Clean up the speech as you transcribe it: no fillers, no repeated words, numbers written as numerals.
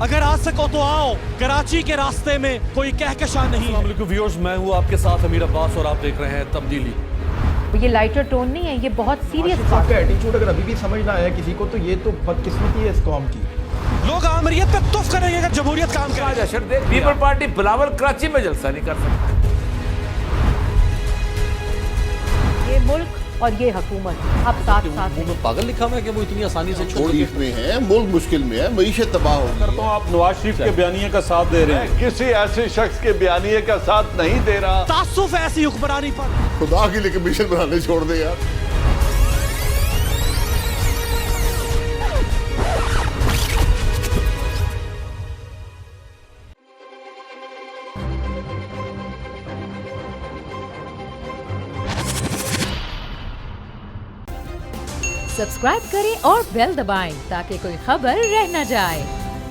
अगर आ सको तो आओ, कराची के रास्ते में कोई कहकशां नहीं है। व्यूअर्स, मैं हूँ आपके साथ अमीर अब्बास और आप देख रहे हैं तब्दीली। ये लाइटर टोन नहीं है, ये बहुत सीरियस बात है। एटीट्यूड अगर अभी भी समझ ना आया किसी को तो ये तो बदकिस्मती है इस कौम की। लोग आमरीत पे तुफ करेंगे अगर जमहूरियत काम करे। पीपल पार्टी बिलावल कराची में जलसा नहीं कर सकती। ये मुल्क और ये हुकूमत अब साथ साथ मुंह में पागल लिखा हुआ है कि वो इतनी आसानी से छोड़ तकलीफ में है, मुल्क मुश्किल में है, मईशत तबाह हो गई है। आप नवाज शरीफ के बयानिए का साथ दे रहे हैं। किसी ऐसे शख्स के बयानिए का साथ नहीं दे रहा। तासुफ ऐसी हुक्मरानी पर खुदा के लिए कमीशन बनाने छोड़ दे यार। सब्सक्राइब करें और बेल दबाएं ताकि कोई खबर रह न जाए।